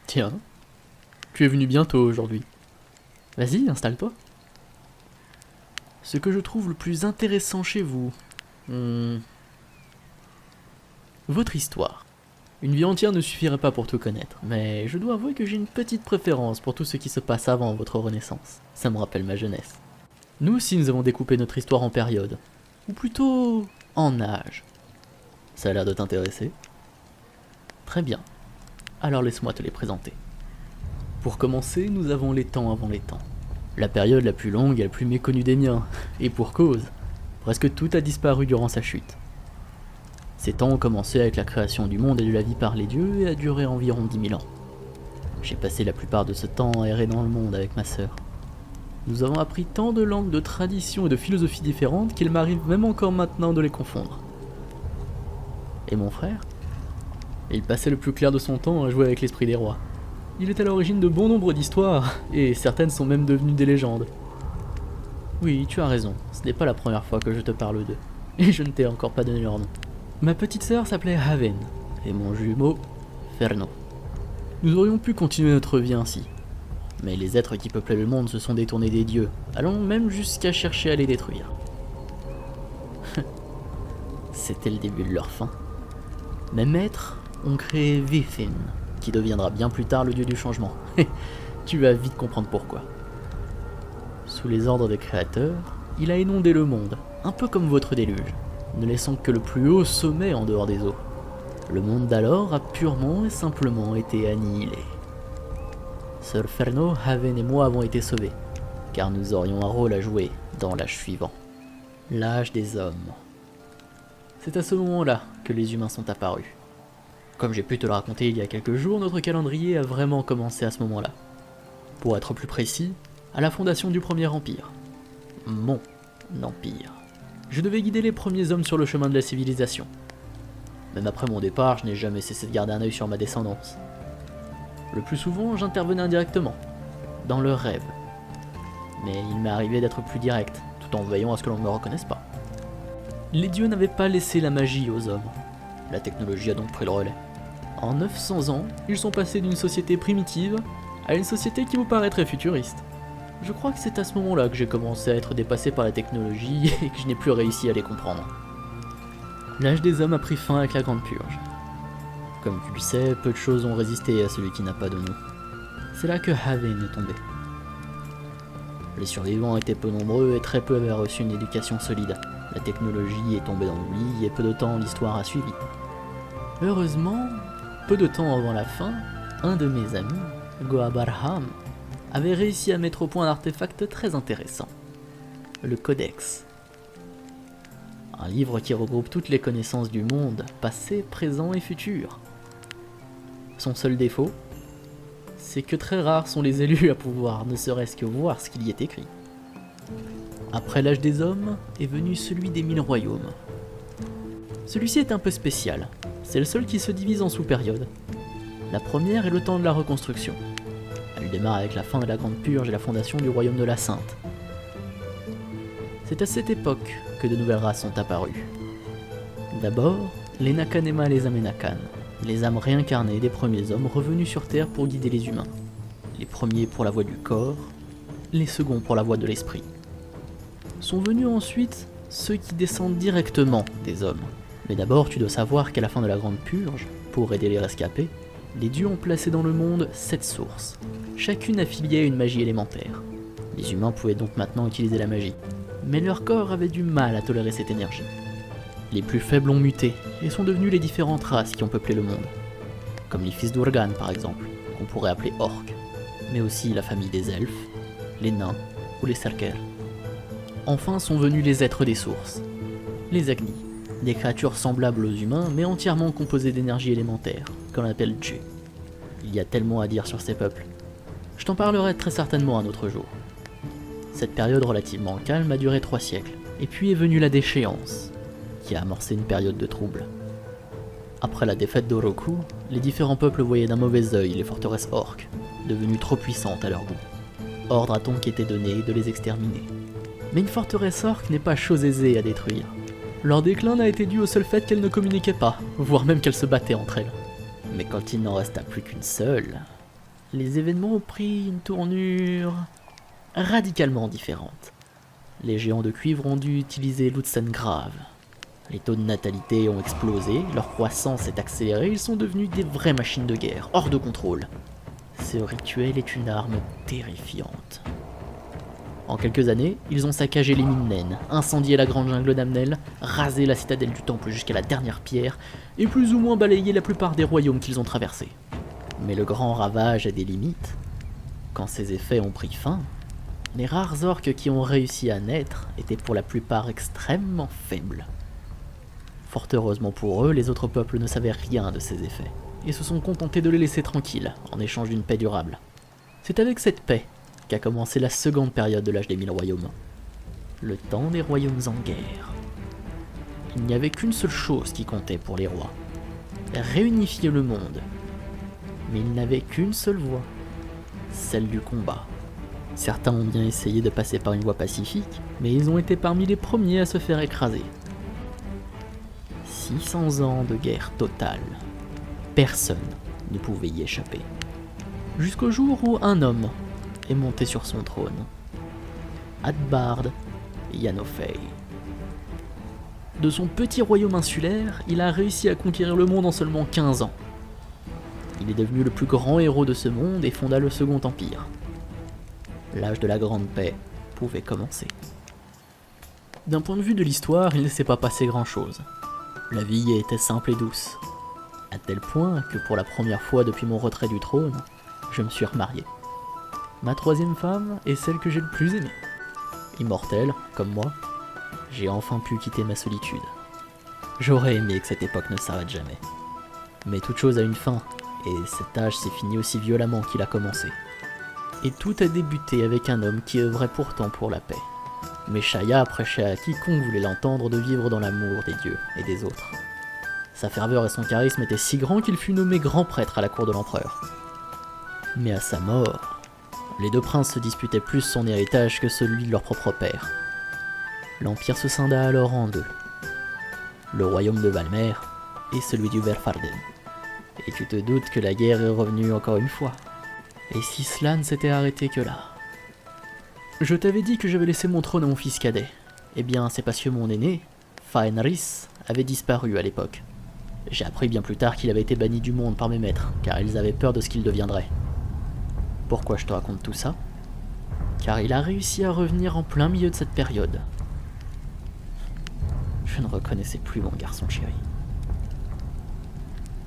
Tiens, tu es venu bientôt aujourd'hui. Vas-y, installe-toi. Ce que je trouve le plus intéressant chez vous... votre histoire. Une vie entière ne suffirait pas pour tout connaître, mais je dois avouer que j'ai une petite préférence pour tout ce qui se passe avant votre renaissance. Ça me rappelle ma jeunesse. Nous aussi nous avons découpé notre histoire en périodes, ou plutôt en âges. Ça a l'air de t'intéresser? Très bien, alors laisse-moi te les présenter. Pour commencer, nous avons les temps avant les temps. La période la plus longue et la plus méconnue des miens, et pour cause, presque tout a disparu durant sa chute. Ces temps ont commencé avec la création du monde et de la vie par les dieux et a duré environ 10 000 ans. J'ai passé la plupart de ce temps à errer dans le monde avec ma sœur. Nous avons appris tant de langues, de traditions et de philosophies différentes qu'il m'arrive même encore maintenant de les confondre. Et mon frère? Il passait le plus clair de son temps à jouer avec l'esprit des rois. Il est à l'origine de bon nombre d'histoires, et certaines sont même devenues des légendes. Oui, tu as raison, ce n'est pas la première fois que je te parle d'eux, et je ne t'ai encore pas donné leur nom. Ma petite sœur s'appelait Haven, et mon jumeau, Ferno. Nous aurions pu continuer notre vie ainsi, mais les êtres qui peuplaient le monde se sont détournés des dieux, allant même jusqu'à chercher à les détruire. C'était le début de leur fin. Mes maîtres ont créé Vithin, qui deviendra bien plus tard le dieu du changement. Tu vas vite comprendre pourquoi. Sous les ordres des créateurs, il a inondé le monde, un peu comme votre déluge, ne laissant que le plus haut sommet en dehors des eaux. Le monde d'alors a purement et simplement été annihilé. Sir Ferno, Haven et moi avons été sauvés, car nous aurions un rôle à jouer dans l'âge suivant. L'âge des hommes. C'est à ce moment-là que les humains sont apparus. Comme j'ai pu te le raconter il y a quelques jours, notre calendrier a vraiment commencé à ce moment-là. Pour être plus précis, à la fondation du premier empire. Mon empire. Je devais guider les premiers hommes sur le chemin de la civilisation. Même après mon départ, je n'ai jamais cessé de garder un œil sur ma descendance. Le plus souvent, j'intervenais indirectement, dans leurs rêves. Mais il m'est arrivé d'être plus direct, tout en veillant à ce que l'on ne me reconnaisse pas. Les dieux n'avaient pas laissé la magie aux hommes. La technologie a donc pris le relais. En 900 ans, ils sont passés d'une société primitive à une société qui vous paraît très futuriste. Je crois que c'est à ce moment-là que j'ai commencé à être dépassé par la technologie et que je n'ai plus réussi à les comprendre. L'âge des hommes a pris fin avec la Grande Purge. Comme tu le sais, peu de choses ont résisté à celui qui n'a pas de nom. C'est là que Haven est tombé. Les survivants étaient peu nombreux et très peu avaient reçu une éducation solide. La technologie est tombée dans l'oubli et peu de temps l'histoire a suivi. Heureusement, peu de temps avant la fin, un de mes amis, Goabarham, avait réussi à mettre au point un artefact très intéressant. Le Codex. Un livre qui regroupe toutes les connaissances du monde, passé, présent et futur. Son seul défaut, c'est que très rares sont les élus à pouvoir ne serait-ce que voir ce qu'il y est écrit. Après l'âge des hommes est venu celui des 1000 royaumes. Celui-ci est un peu spécial, c'est le seul qui se divise en sous-périodes. La première est le temps de la reconstruction. Elle démarre avec la fin de la Grande Purge et la fondation du royaume de la Sainte. C'est à cette époque que de nouvelles races sont apparues. D'abord, les Nakanema et les Amenakan, les âmes réincarnées des premiers hommes revenus sur Terre pour guider les humains. Les premiers pour la voie du corps, les seconds pour la voie de l'esprit. Sont venus ensuite ceux qui descendent directement des hommes. Mais d'abord, tu dois savoir qu'à la fin de la Grande Purge, pour aider les rescapés, les dieux ont placé dans le monde 7 sources, chacune affiliée à une magie élémentaire. Les humains pouvaient donc maintenant utiliser la magie, mais leur corps avait du mal à tolérer cette énergie. Les plus faibles ont muté et sont devenus les différentes races qui ont peuplé le monde, comme les fils d'Urgan par exemple, qu'on pourrait appeler orques, mais aussi la famille des elfes, les nains ou les Serker. Enfin sont venus les êtres des sources, les Agni, des créatures semblables aux humains mais entièrement composées d'énergie élémentaire, qu'on appelle Dje. Il y a tellement à dire sur ces peuples. Je t'en parlerai très certainement un autre jour. Cette période relativement calme a duré 3 siècles, et puis est venue la déchéance, qui a amorcé une période de trouble. Après la défaite d'Oroku, les différents peuples voyaient d'un mauvais œil les forteresses orques, devenues trop puissantes à leur goût. Ordre a donc été donné de les exterminer. Mais une forteresse orque n'est pas chose aisée à détruire. Leur déclin n'a été dû au seul fait qu'elles ne communiquaient pas, voire même qu'elles se battaient entre elles. Mais quand il n'en resta plus qu'une seule, les événements ont pris une tournure radicalement différente. Les géants de cuivre ont dû utiliser l'Utsengrave. Les taux de natalité ont explosé, leur croissance s'est accélérée, ils sont devenus des vraies machines de guerre, hors de contrôle. Ce rituel est une arme terrifiante. En quelques années, ils ont saccagé les mines naines, incendié la grande jungle d'Amnel, rasé la citadelle du temple jusqu'à la dernière pierre, et plus ou moins balayé la plupart des royaumes qu'ils ont traversés. Mais le grand ravage a des limites. Quand ces effets ont pris fin, les rares orques qui ont réussi à naître étaient pour la plupart extrêmement faibles. Fort heureusement pour eux, les autres peuples ne savaient rien de ces effets, et se sont contentés de les laisser tranquilles, en échange d'une paix durable. C'est avec cette paix qu'a commencé la seconde période de l'âge des 1000 royaumes. Le temps des royaumes en guerre. Il n'y avait qu'une seule chose qui comptait pour les rois. Réunifier le monde. Mais ils n'avaient qu'une seule voie. Celle du combat. Certains ont bien essayé de passer par une voie pacifique, mais ils ont été parmi les premiers à se faire écraser. 600 ans de guerre totale. Personne ne pouvait y échapper. Jusqu'au jour où un homme est monté sur son trône. Adbard Yanofei. De son petit royaume insulaire, il a réussi à conquérir le monde en seulement 15 ans. Il est devenu le plus grand héros de ce monde et fonda le Second Empire. L'âge de la Grande Paix pouvait commencer. D'un point de vue de l'histoire, il ne s'est pas passé grand-chose. La vie était simple et douce, à tel point que pour la première fois depuis mon retrait du trône, je me suis remarié. Ma troisième femme est celle que j'ai le plus aimée. Immortelle, comme moi, j'ai enfin pu quitter ma solitude. J'aurais aimé que cette époque ne s'arrête jamais. Mais toute chose a une fin, et cet âge s'est fini aussi violemment qu'il a commencé. Et tout a débuté avec un homme qui œuvrait pourtant pour la paix. Mais Shaya prêchait à quiconque voulait l'entendre de vivre dans l'amour des dieux et des autres. Sa ferveur et son charisme étaient si grands qu'il fut nommé grand prêtre à la cour de l'empereur. Mais à sa mort, les deux princes se disputaient plus son héritage que celui de leur propre père. L'empire se scinda alors en deux. Le royaume de Valmer et celui du Verfarden. Et tu te doutes que la guerre est revenue encore une fois. Et si cela ne s'était arrêté que là. Je t'avais dit que j'avais laissé mon trône à mon fils cadet. Eh bien, c'est parce que mon aîné, Faenris, avait disparu à l'époque. J'ai appris bien plus tard qu'il avait été banni du monde par mes maîtres, car ils avaient peur de ce qu'il deviendrait. Pourquoi je te raconte tout ça? Car il a réussi à revenir en plein milieu de cette période. Je ne reconnaissais plus mon garçon chéri.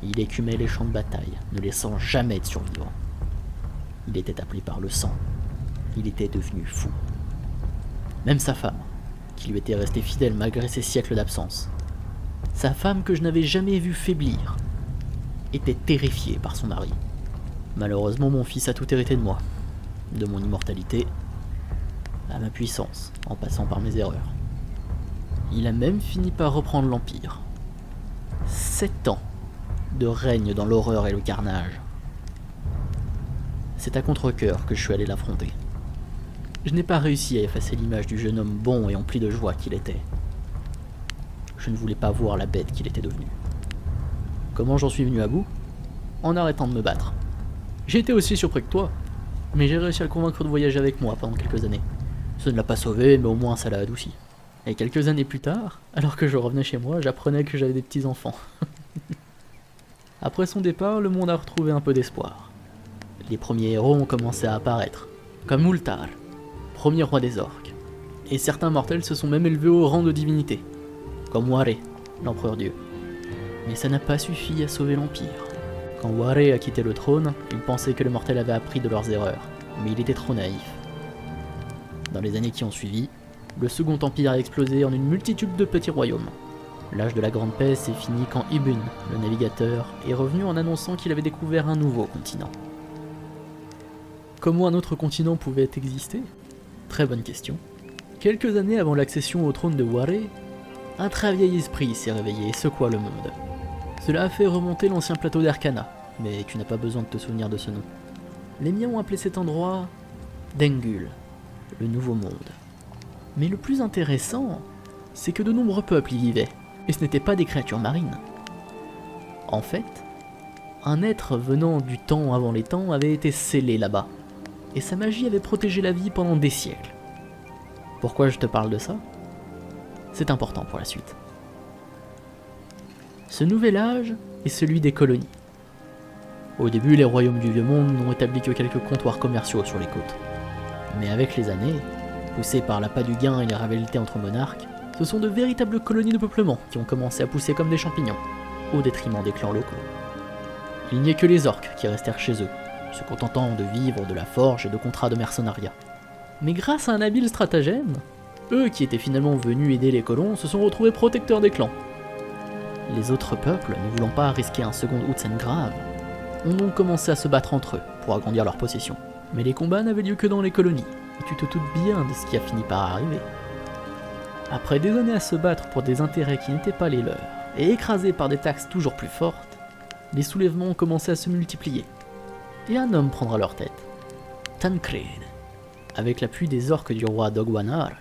Il écumait les champs de bataille, ne laissant jamais de survivants. Il était appelé par le sang. Il était devenu fou. Même sa femme, qui lui était restée fidèle malgré ses siècles d'absence. Sa femme que je n'avais jamais vue faiblir, était terrifiée par son mari. Malheureusement, mon fils a tout hérité de moi. De mon immortalité à ma puissance, en passant par mes erreurs. Il a même fini par reprendre l'Empire. 7 ans de règne dans l'horreur et le carnage. C'est à contre-cœur que je suis allé l'affronter. Je n'ai pas réussi à effacer l'image du jeune homme bon et empli de joie qu'il était. Je ne voulais pas voir la bête qu'il était devenu. Comment j'en suis venu à bout? En arrêtant de me battre. J'ai été aussi surpris que toi, mais j'ai réussi à le convaincre de voyager avec moi pendant quelques années. Ça ne l'a pas sauvé, mais au moins ça l'a adouci. Et quelques années plus tard, alors que je revenais chez moi, j'apprenais que j'avais des petits-enfants. Après son départ, le monde a retrouvé un peu d'espoir. Les premiers héros ont commencé à apparaître, comme Ultar, premier roi des orques. Et certains mortels se sont même élevés au rang de divinité, comme Ware, l'empereur dieu. Mais ça n'a pas suffi à sauver l'Empire. Quand Ware a quitté le trône, il pensait que les mortels avaient appris de leurs erreurs, mais il était trop naïf. Dans les années qui ont suivi, le Second Empire a explosé en une multitude de petits royaumes. L'âge de la Grande Paix s'est fini quand Ibn, le navigateur, est revenu en annonçant qu'il avait découvert un nouveau continent. Comment un autre continent pouvait exister? Très bonne question. Quelques années avant l'accession au trône de Ware, un très vieil esprit s'est réveillé et secoua le monde. Cela a fait remonter l'ancien plateau d'Arcana, mais tu n'as pas besoin de te souvenir de ce nom. Les miens ont appelé cet endroit Dengul, le Nouveau Monde. Mais le plus intéressant, c'est que de nombreux peuples y vivaient, et ce n'étaient pas des créatures marines. En fait, Un être venant du temps avant les temps avait été scellé là-bas, et sa magie avait protégé la vie pendant des siècles. Pourquoi je te parle de ça? C'est important pour la suite. Ce nouvel âge est celui des colonies. Au début, les royaumes du Vieux Monde n'ont établi que quelques comptoirs commerciaux sur les côtes. Mais avec les années, poussés par l'appât du gain et les rivalités entre monarques, ce sont de véritables colonies de peuplement qui ont commencé à pousser comme des champignons, au détriment des clans locaux. Il n'y a que les orques qui restèrent chez eux, se contentant de vivre de la forge et de contrats de mercenariat. Mais grâce à un habile stratagème, eux qui étaient finalement venus aider les colons se sont retrouvés protecteurs des clans. Les autres peuples, ne voulant pas risquer un second Utsen grave, ont donc commencé à se battre entre eux pour agrandir leur possession. Mais les combats n'avaient lieu que dans les colonies, et tu te doutes bien de ce qui a fini par arriver. Après des années à se battre pour des intérêts qui n'étaient pas les leurs, et écrasés par des taxes toujours plus fortes, les soulèvements ont commencé à se multiplier. Et un homme prendra leur tête. Tancred. Avec l'appui des orques du roi Dogwanar,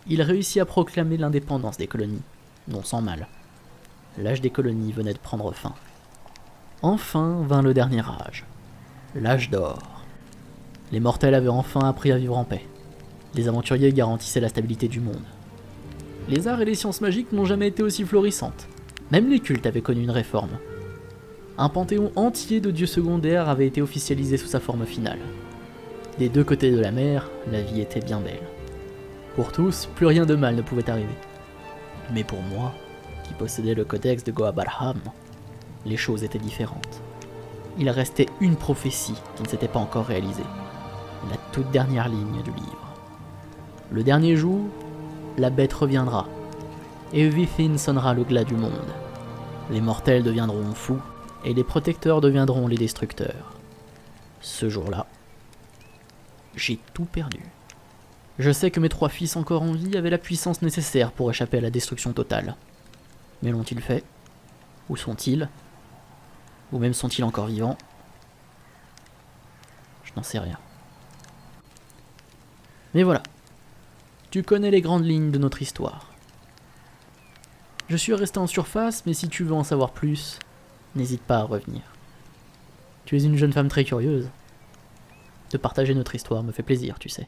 il réussit à proclamer l'indépendance des colonies, non sans mal. L'âge des colonies venait de prendre fin. Enfin vint le dernier âge, l'âge d'or. Les mortels avaient enfin appris à vivre en paix. Les aventuriers garantissaient la stabilité du monde. Les arts et les sciences magiques n'ont jamais été aussi florissantes. Même les cultes avaient connu une réforme. Un panthéon entier de dieux secondaires avait été officialisé sous sa forme finale. Des deux côtés de la mer, la vie était bien belle. Pour tous, plus rien de mal ne pouvait arriver. Mais pour moi, qui possédait le codex de Goabarham, les choses étaient différentes. Il restait une prophétie qui ne s'était pas encore réalisée. La toute dernière ligne du livre. Le dernier jour, la bête reviendra, et Vithin sonnera le glas du monde. Les mortels deviendront fous, et les protecteurs deviendront les destructeurs. Ce jour-là, j'ai tout perdu. Je sais que mes 3 fils encore en vie avaient la puissance nécessaire pour échapper à la destruction totale. Mais l'ont-ils fait? Où sont-ils? Ou même sont-ils encore vivants? Je n'en sais rien. Mais voilà, tu connais les grandes lignes de notre histoire. Je suis resté en surface, mais si tu veux en savoir plus, n'hésite pas à revenir. Tu es une jeune femme très curieuse. De partager notre histoire me fait plaisir, tu sais.